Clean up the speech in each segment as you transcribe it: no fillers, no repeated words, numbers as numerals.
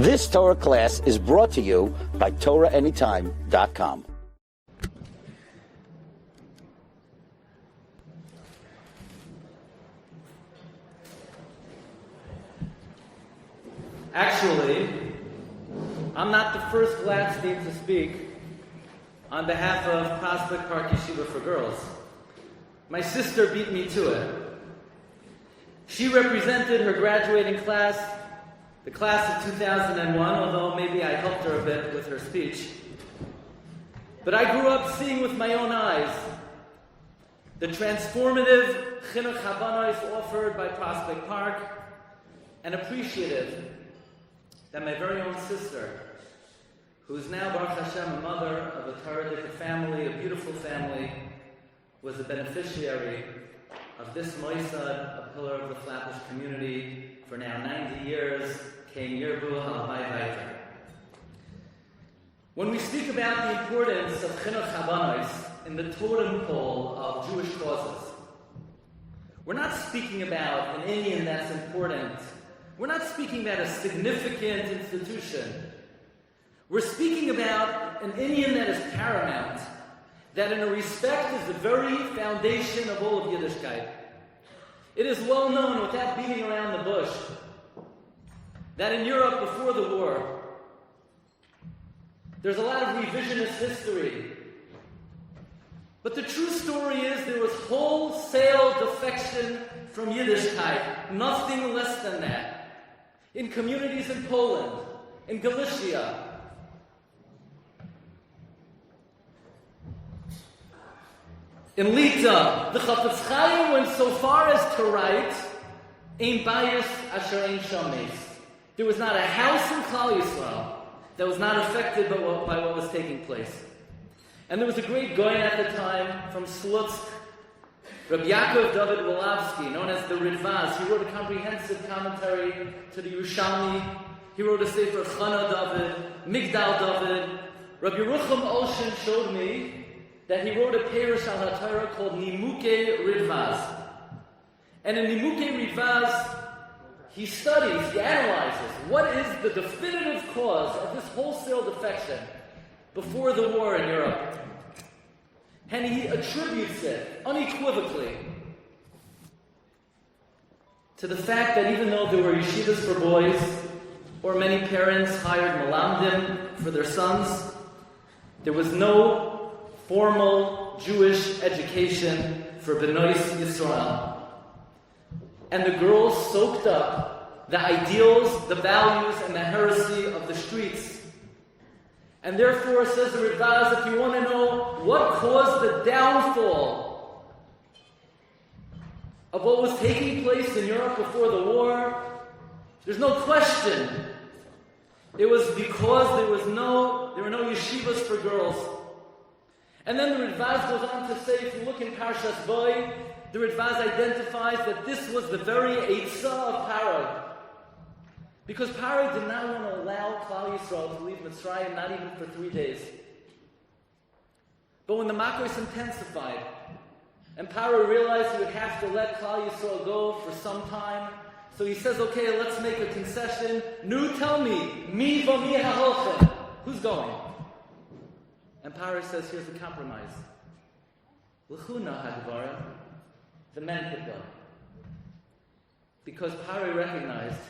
This Torah class is brought to you by TorahAnytime.com. Actually, I'm not the first Glatstein to speak on behalf of Prospect Park Yeshiva for Girls. My sister beat me to it. She represented her graduating class, the class of 2001, although maybe I helped her a bit with her speech. But I grew up seeing with my own eyes the transformative chinuch habanos offered by Prospect Park, and appreciative that my very own sister, who is now, Baruch Hashem, a mother of a Torah family, a beautiful family, was a beneficiary of this Moisad, a pillar of the Flatbush community, for now 90 years, Kein Yirbu Halavai Vaiter. When we speak about the importance of chinuch habanos in the totem pole of Jewish causes, we're not speaking about an Indian that's important. We're not speaking about a significant institution. We're speaking about an Indian that is paramount, that in a respect is the very foundation of all of Yiddishkeit. It is well known, without beating around the bush, that in Europe before the war, there's a lot of revisionist history. But the true story is there was wholesale defection from Yiddishkeit, nothing less than that. In communities in Poland, in Galicia, in Lita, the Chafetz Chaim went so far as to write, "Ein bayis asher ein shames." There was not a house in Klal Yisrael that was not affected by what was taking place. And there was a great Goyen at the time from Slutsk, Rabbi Yaakov David Wolofsky, known as the Ridvaz. He wrote a comprehensive commentary to the Yerushalmi. He wrote a sefer Chana David, Migdal David. Rabbi Yerucham Olshin showed me that he wrote a Perush al HaTorah called Nimukei Ridvaz. And in Nimukei Ridvaz, he studies, he analyzes what is the definitive cause of this wholesale defection before the war in Europe. And he attributes it unequivocally to the fact that even though there were yeshivas for boys, or many parents hired malamdim for their sons, there was no formal Jewish education for B'nai Yisrael. And the girls soaked up the ideals, the values, and the heresy of the streets. And therefore, says the Ridvaz, if you want to know what caused the downfall of what was taking place in Europe before the war, there's no question. It was because there were no yeshivas for girls. And then the Ridvaz goes on to say, if you look in Parshas Boy, the Ridvaz identifies that this was the very Eitzah of Paro. Because Paro did not want to allow Klal Yisrael to leave Mitzrayim, not even for 3 days. But when the Makos intensified, and Paro realized he would have to let Klal Yisrael go for some time, so he says, okay, let's make a concession. Nu, tell me, mi v'mi ha'holchem. Who's going? And Paro says, here's the compromise. L'chuna ha'gvara. The men could go. Because Paro recognized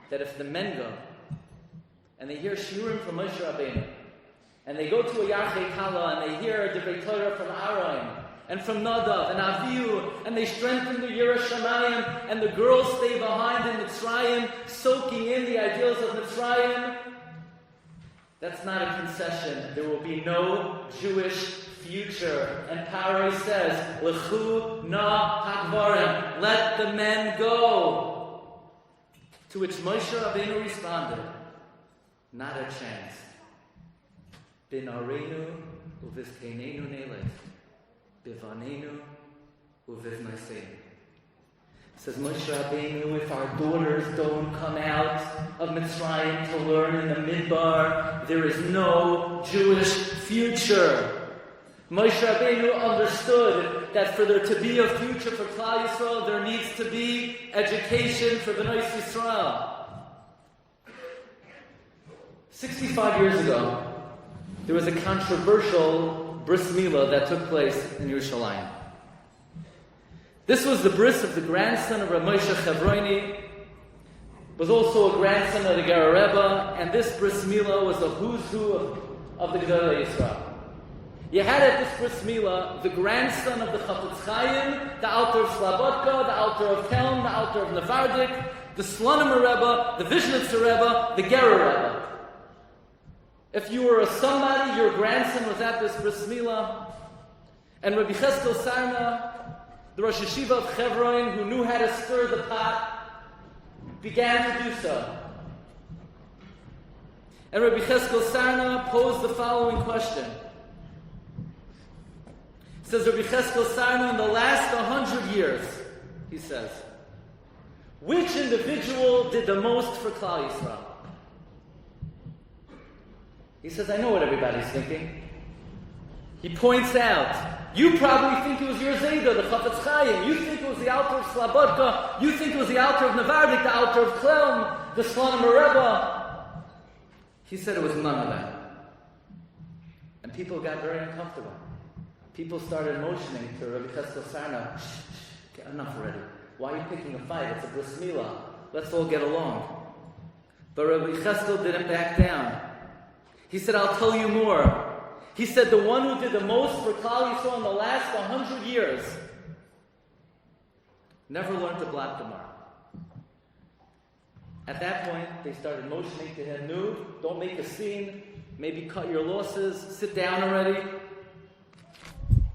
that if the men go, and they hear Shiurim from Moshe Rabbeinu, and they go to a Yarchei Kala, and they hear the Torah from Aaron, and from Nadav, and Avihu, and they strengthen the Yiras Shamayim, and the girls stay behind in Mitzrayim, soaking in the ideals of Mitzrayim, that's not a concession. There will be no Jewish future. And Paro says, L'chu na hagvarim, let the men go. To which Moshe Rabbeinu responded, not a chance. B'narenu uvizkeneinu nelet, b'vanenu uvivnaseinu. Says Moshe Rabbeinu, if our daughters don't come out of Mitzrayim to learn in the Midbar, there is no Jewish future. Moshe Rabbeinu understood that for there to be a future for Klal Yisrael, there needs to be education for B'nai Yisrael. 65 years ago, there was a controversial bris milah that took place in Yerushalayim. This was the bris of the grandson of Rav Moshe Chevroni, was also a grandson of the Ger Rebbe, and this bris milah was a who's who of the Gedolei Yisrael. You had at this bris milah the grandson of the Chafetz Chaim, the Alter of Slobodka, the Alter of Kelm, the Alter of Nevardik, the Slonim Rebbe, the Vishnitzer Rebbe, the Ger Rebbe. If you were a somebody, your grandson was at this bris milah, and Rabbi Cheskel Sarna, the Rosh Yeshiva of Chevron, who knew how to stir the pot, began to do so. And Rabbi Cheskel Sarna posed the following question. Says Rabbi Cheskel Sarna, in the last 100 years, he says, which individual did the most for Klal Yisrael? He says, I know what everybody's thinking. He points out, you probably think it was your Zayda, the Chafetz Chaim. You think it was the Alter of Slobodka. You think it was the Alter of Nevardik, the Alter of Klal, the Slonim Rebbe. He said it was none of them. And people got very uncomfortable. People started motioning to Rabbi Cheskel Sarna, get enough already. Why are you picking a fight? It's a bris milah. Let's all get along. But Rabbi Cheskel didn't back down. He said, I'll tell you more. He said, the one who did the most for Klal Yisrael in the last 100 years never learned to blot Gemara. At that point, they started motioning to him, no, don't make a scene, maybe cut your losses, sit down already.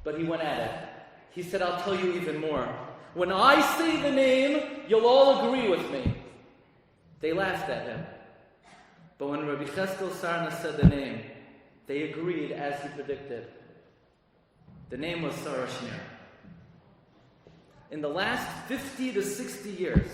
But he went at it. He said, I'll tell you even more. When I say the name, you'll all agree with me. They laughed at him. But when Rabbi Cheskel Sarna said the name, they agreed as he predicted. The name was Sarah Schneer. In the last 50 to 60 years,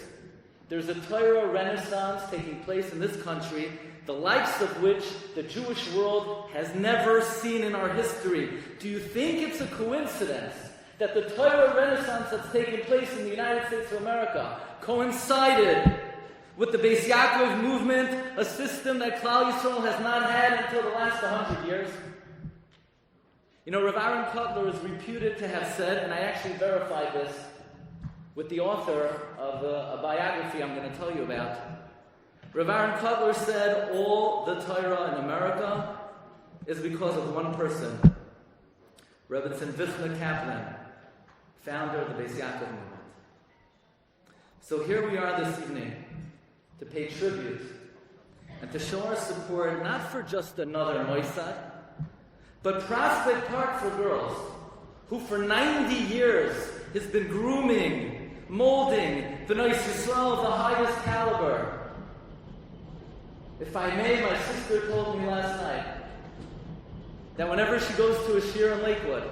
there's a Torah renaissance taking place in this country, the likes of which the Jewish world has never seen in our history. Do you think it's a coincidence that the Torah renaissance that's taken place in the United States of America coincided with the Beis Yaakov movement, a system that Klal Yisrael has not had until the last 100 years? You know, Rav Aaron Kotler is reputed to have said, and I actually verified this with the author of a biography I'm going to tell you about. Rav Aaron Kotler said all the Torah in America is because of one person, Rebbe Vichna Kaplan, founder of the Beis Yaakov movement. So here we are this evening to pay tribute and to show our support not for just another Moisad, but Prospect Park for Girls, who for 90 years has been grooming, molding B'nai Yisrael of the highest caliber. If I may, my sister told me last night that whenever she goes to a Shiur in Lakewood,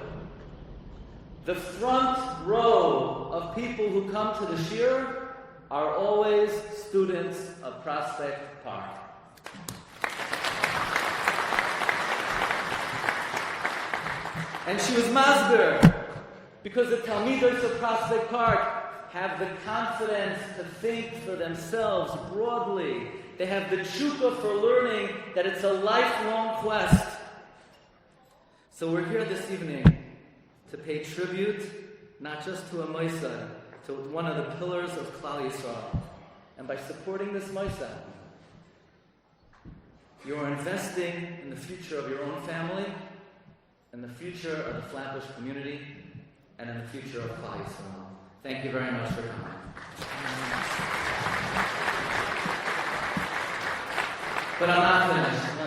the front row of people who come to the Shiur are always students of Prospect Park. And she was masber, because the Talmidos of Prospect Park have the confidence to think for themselves broadly. They have the tshuka for learning that it's a lifelong quest. So we're here this evening to pay tribute, not just to a Moisad, to one of the pillars of Klal Yisrael. And by supporting this Moisad, you are investing in the future of your own family, in the future of the Flatbush community, and in the future of Klal Yisrael. Thank you very much for coming. But I'm not finished. No,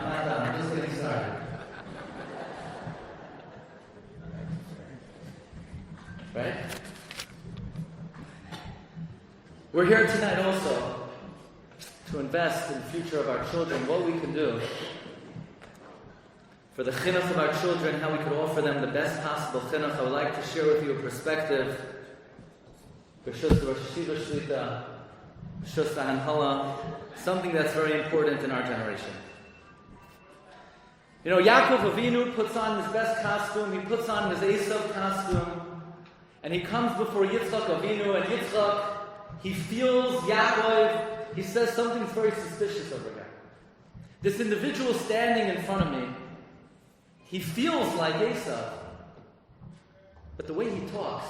I'm not done. I'm just getting started. Right? We're here tonight also to invest in the future of our children, what we can do for the chinuch of our children, how we could offer them the best possible chinuch. I would like to share with you a perspective, B'shus Rosh Yeshiva Shlita, B'shus Hanhala, something that's very important in our generation. You know, Yaakov Avinu puts on his best costume, he puts on his Esav costume, and he comes before Yitzchak Avinu, and Yitzchak, he feels Yaakov, he says something's very suspicious over here. This individual standing in front of me, he feels like Esav. But the way he talks,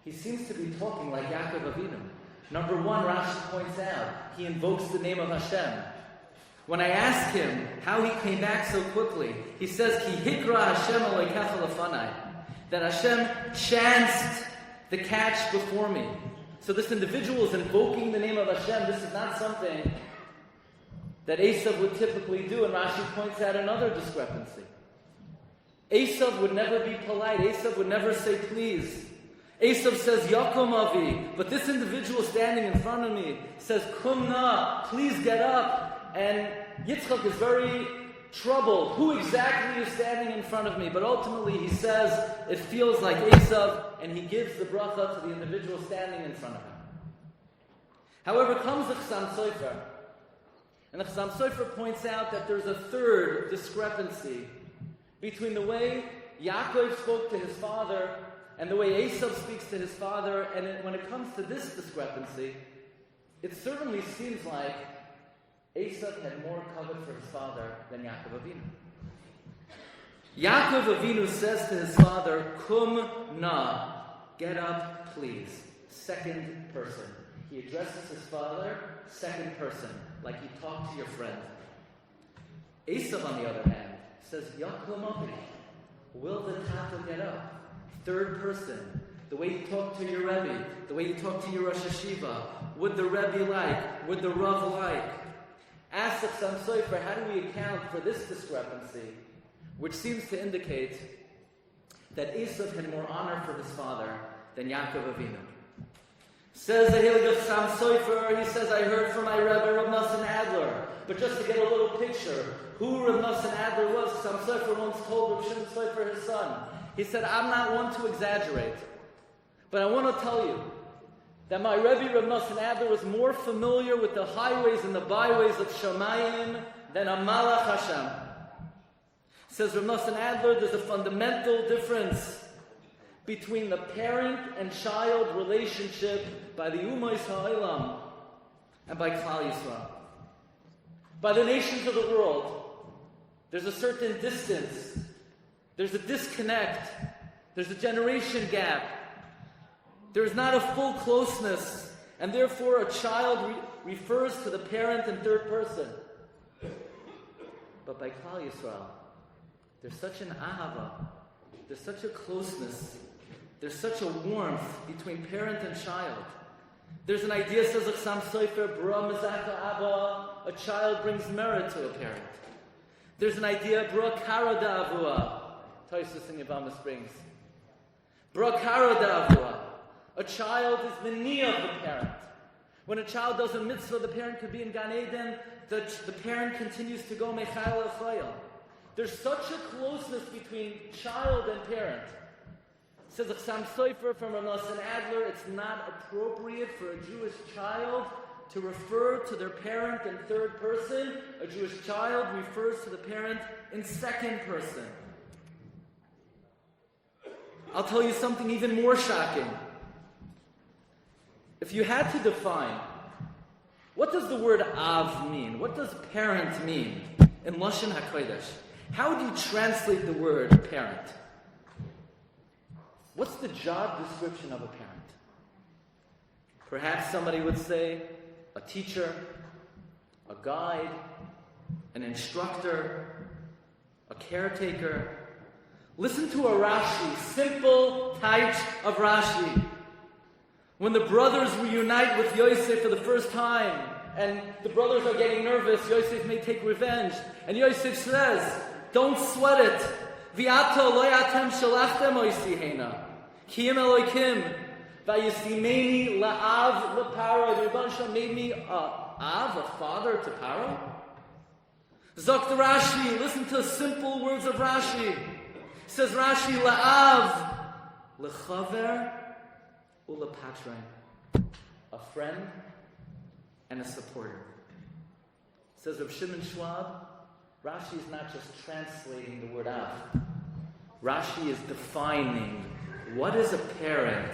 he seems to be talking like Yaakov Avinu. Number one, Rashi points out, he invokes the name of Hashem. When I ask him how he came back so quickly, he says, Ki hikra Hashem aleikecha lefanai, that Hashem chanced the catch before me. So this individual is invoking the name of Hashem. This is not something that Esav would typically do, and Rashi points out another discrepancy. Esav would never be polite. Esav would never say please. Esav says, Yakom Avi, but this individual standing in front of me says, Kum na, please get up. And Yitzchak is very troubled. Who exactly is standing in front of me? But ultimately he says, it feels like Esav, and he gives the bracha to the individual standing in front of him. However, comes the Chassam Sofer, and the Chassam Sofer points out that there's a third discrepancy between the way Yaakov spoke to his father and the way Esav speaks to his father. And when it comes to this discrepancy, it certainly seems like Esav had more covet for his father than Yaakov Avinu. Yaakov Avinu says to his father, Kum na, get up please. Second person. He addresses his father, second person, like he talked to your friend. Esav, on the other hand, says, Yakum Avi, will the Tata get up? Third person, the way you talk to your Rebbe, the way you talk to your Rosh Hashiva, would the Rebbe like, would the Rav like? Ask the Chassam Sofer, how do we account for this discrepancy, which seems to indicate that Esav had more honor for his father than Yaakov Avinu. Says the Hilgach Chassam Sofer, he says, I heard from my Rebbe, Reb Nosson Adler. But just to get a little picture, who Reb Nosson Adler was, Chassam Sofer once told Reb Shimon Sofer, his son. He said, I'm not one to exaggerate, but I want to tell you that my Rebbe Reb Nosson Adler was more familiar with the highways and the byways of Shamayim than a Malach Hashem. Says Reb Nosson Adler, there's a fundamental difference between the parent and child relationship by the Ummos Ha'olam and by Klal Yisrael. By the nations of the world, there's a certain distance, there's a disconnect, there's a generation gap, there's not a full closeness, and therefore a child refers to the parent in third person. But by Klal Yisrael, there's such an ahava, there's such a closeness, there's such a warmth between parent and child. There's an idea, says the Chassam Sofer, Bra Mezaka Abba, a child brings merit to a parent. There's an idea, Bra Kara Da'avua, Toysus in Yavama Springs. Bra Kara Da'avua, a child is the knee of the parent. When a child does a mitzvah, the parent could be in Gan Eden, the parent continues to go Mechayel Echayel. There's such a closeness between child and parent. Says the Chassam Sofer from Reb Nosson Adler, it's not appropriate for a Jewish child to refer to their parent in third person. A Jewish child refers to the parent in second person. I'll tell you something even more shocking. If you had to define, what does the word Av mean? What does parent mean in Lashon HaKodesh? How do you translate the word parent? What's the job description of a parent? Perhaps somebody would say a teacher, a guide, an instructor, a caretaker. Listen to a Rashi, simple type of Rashi. When the brothers reunite with Yosef for the first time, and the brothers are getting nervous, Yosef may take revenge, and Yosef says, don't sweat it. V'ato lo yatem shalachtem oisihena. Kiyim Elokim. Vayisimeni la'av l'paro. The Rebbe Shalom made me a father to Paro. Zok the Rashi. Listen to the simple words of Rashi. Says Rashi, la'av l'chaver u'lepatrein. A friend and a supporter. Says Reb Shimon Schwab, Rashi is not just translating the word av. Rashi is defining what is a parent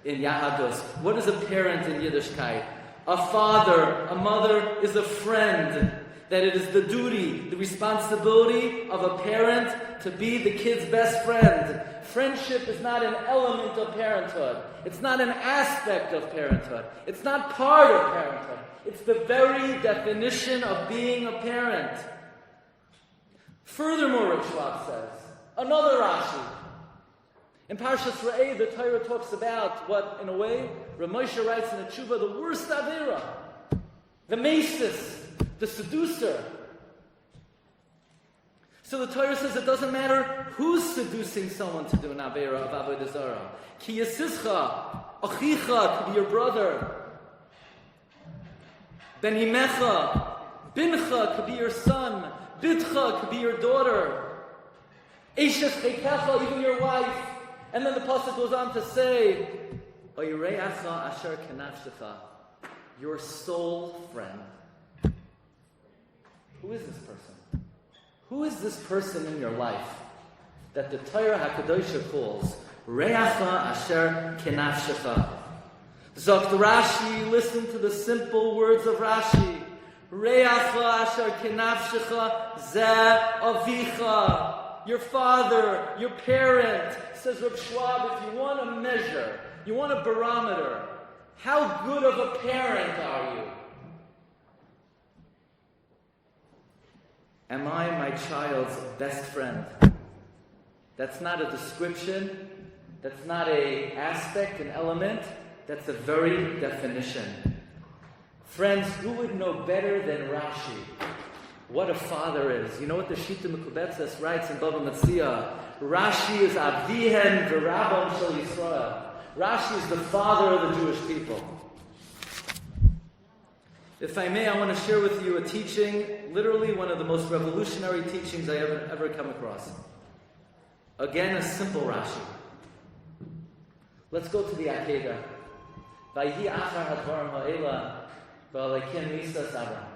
in Yahadus, what is a parent in Yiddishkeit. A father, a mother is a friend that it is the duty, the responsibility of a parent to be the kid's best friend. Friendship is not an element of parenthood. It's not an aspect of parenthood. It's not part of parenthood. It's the very definition of being a parent. Furthermore, Rishwab says, another Rashi. In Parshas Re'eh, the Torah talks about what, in a way, Rav Moshe writes in the Tshuva, the worst Avera, the Mesis, the seducer. So the Torah says it doesn't matter who's seducing someone to do an Avera of Avodah Zarah. Ki Yisischa, Achicha, could be your brother. Ben Himecha, Bincha, could be your son. Bitcha, could be your daughter. Eishes Chekecha, even your wife. And then the pasuk goes on to say, Oireacha asher kenafshecha, your soul friend. Who is this person? Who is this person in your life that the Torah HaKadosh calls Reacha asher kenafshecha? Zokt Rashi, listen to the simple words of Rashi. Reacha asher kenafshecha ze avicha. Your father, your parent. Says Reb Schwab, if you want a measure, you want a barometer, how good of a parent are you? Am I my child's best friend? That's not a description. That's not an aspect, an element. That's the very definition. Friends, who would know better than Rashi what a father is? You know what the Shita Mekubetzes writes in Bava Metzia? Rashi is Avihen v'Rabban Shel Yisrael. Rashi is the father of the Jewish people. If I may, I want to share with you a teaching, literally one of the most revolutionary teachings I ever come across. Again, a simple Rashi. Let's go to the Akedah. Vayhi achar hadvarim ha'ela v'alekim misas Avraham.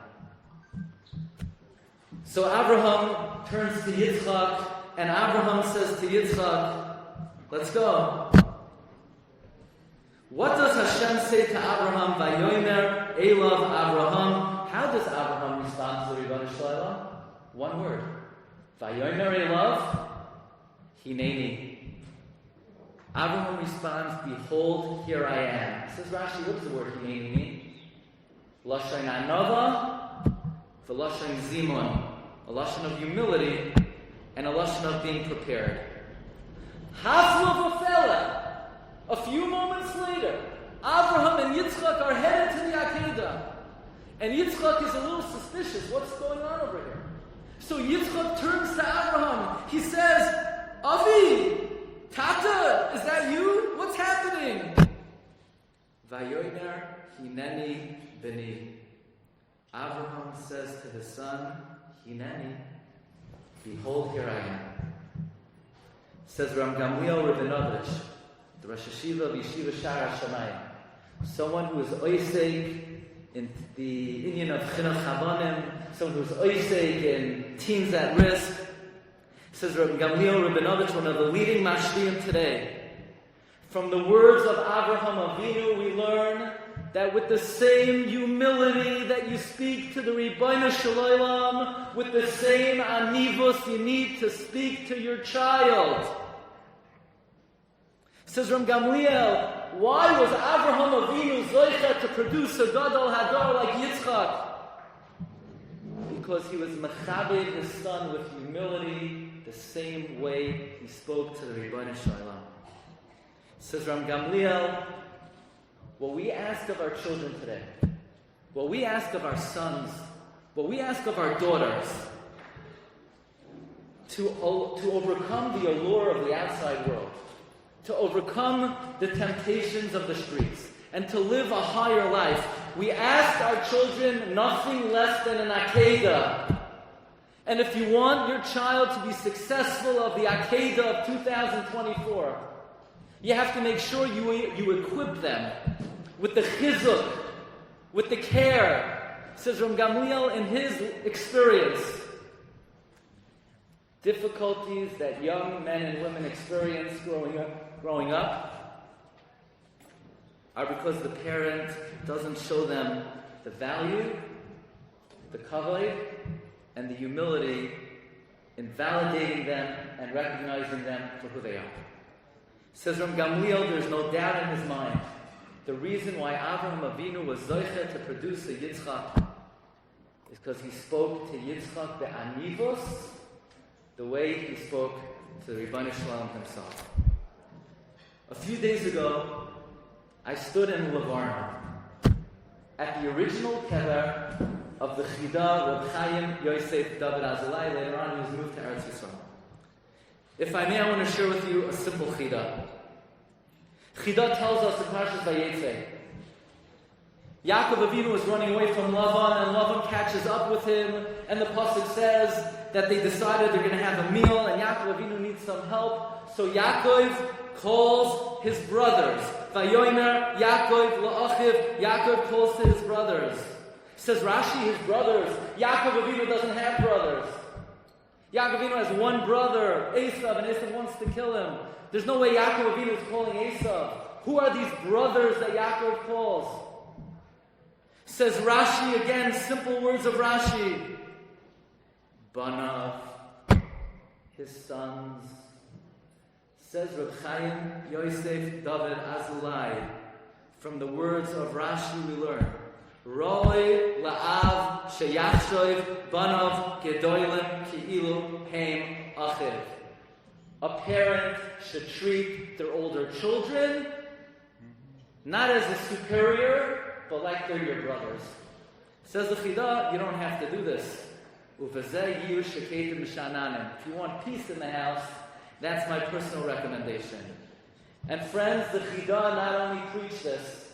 So Abraham turns to Yitzchak, and Abraham says to Yitzchak, let's go. What does Hashem say to Abraham? Vayomer Elav Abraham. How does Abraham respond to the Rebbeinu Shalom? One word. Vayomer Elav Hineni. Abraham responds, behold, here I am. Says Rashi, what does the word Hineni mean? Lashon Anova, the Lashon Zimon. A lashon of humility, and a lashon of being prepared. Haslo v'fela. A few moments later, Abraham and Yitzchak are headed to the Akedah. And Yitzchak is a little suspicious. What's going on over here? So Yitzchak turns to Abraham. He says, Avi, Tata, is that you? What's happening? Vayomer hineni beni. Abraham says to his son, Hineni, behold, here I am. Says Ram Gamliel Rabinovich, the Rosh Hashiva of Yeshiva Shara Shamayim, someone who is oiseg in the Inyan of Chinuch Havanim, someone who is oiseg in teens at risk. Says Ram Gamliel Rabinovich, one of the leading mashliim today. From the words of Avraham Avinu, we learn that with the same humility that you speak to the Rebbeinu Shalom, with the same anivus you need to speak to your child. Says Ram Gamliel, why was Avraham Avinu zoicha to produce a gadol hador like Yitzchak? Because he was mechabed his son with humility, the same way he spoke to the Rebbeinu Shalom. Says Ram Gamliel, what we ask of our children today, what we ask of our sons, what we ask of our daughters, to overcome the allure of the outside world, to overcome the temptations of the streets, and to live a higher life, we ask our children nothing less than an Akedah. And if you want your child to be successful of the Akedah of 2024, you have to make sure you equip them with the chizuk, with the care. Says Ram Gamliel in his experience, difficulties that young men and women experience growing up are because the parent doesn't show them the value the kavod and the humility in validating them and recognizing them for who they are. Says Ram Gamliel, there's no doubt in his mind. The reason why Avraham Avinu was zoicha to produce a Yitzchak is because he spoke to Yitzchak be'anivos the way he spoke to the Ribono Shel Olam himself. A few days ago, I stood in Livorno at the original kever of the Chida Reb Chaim Yosef David Azulai. Later on, he was moved to Eretz Yisrael. If I may, I want to share with you a simple Chida. Chida tells us in Parsha Vayetze, Yaakov Avinu is running away from Lavan, and Lavan catches up with him, and the pasuk says that they decided they're going to have a meal, and Yaakov Avinu needs some help. So Yaakov calls his brothers. Vayomer Yaakov la'achiv. Yaakov calls to his brothers. Says Rashi, his brothers. Yaakov Avinu doesn't have brothers. Yaakov Avinu has one brother, Esav, and Esav wants to kill him. There's no way Yaakov Avinu is calling Esav. Who are these brothers that Yaakov calls? Says Rashi again, simple words of Rashi. Banav, his sons. Says Reb Chaim Yosef David Azulai. From the words of Rashi we learn. Roi la'av sheyachshoiv banav gedolim ki'ilu heim achiv. A parent should treat their older children not as a superior, but like they're your brothers. Says the Chida, you don't have to do this. If you want peace in the house, that's my personal recommendation. And friends, the Chida not only preached this.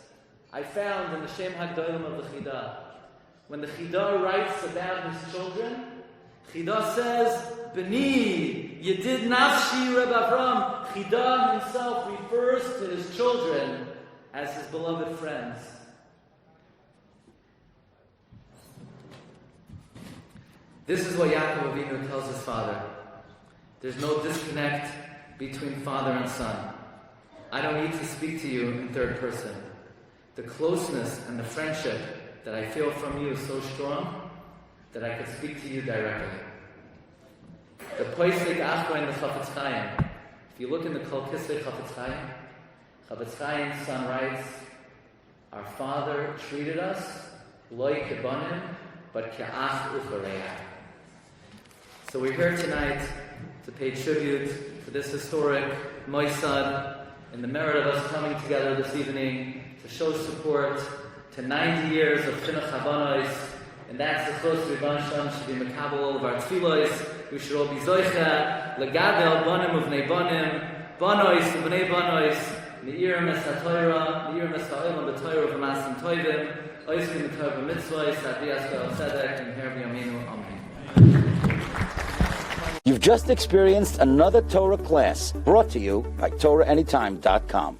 I found in the Shem HaGdolim of the Chida, when the Chida writes about his children, Chida says, B'ni, Yedid Nafshi Reb Avram. Chida himself refers to his children as his beloved friends. This is what Yaakov Avinu tells his father. There's no disconnect between father and son. I don't need to speak to you in third person. The closeness and the friendship that I feel from you is so strong that I could speak to you directly. The Poisik Achra in the Chafetz Chaim. If you look in the Kol Kisvei Chafetz Chaim's son writes, our father treated us loy kebanim, but ke'ach uchareya. So we're here tonight to pay tribute to this historic Moisad in the merit of us coming together this evening to show support to 90 years of Chinuch Habanos, and that's the close Ribono Shel Olam should be makabel all of our tefillos. We should all be zoicha legadel banim uvnei banim, banois uvnei banois, meirim es haTorah, meirim es ha'olam b'Torah v'masim toivim, oiskim b'Torah v'mitzvos, adiyas kol tzedek, and her b'yameinu, amen. You've just experienced another Torah class brought to you by TorahAnytime.com.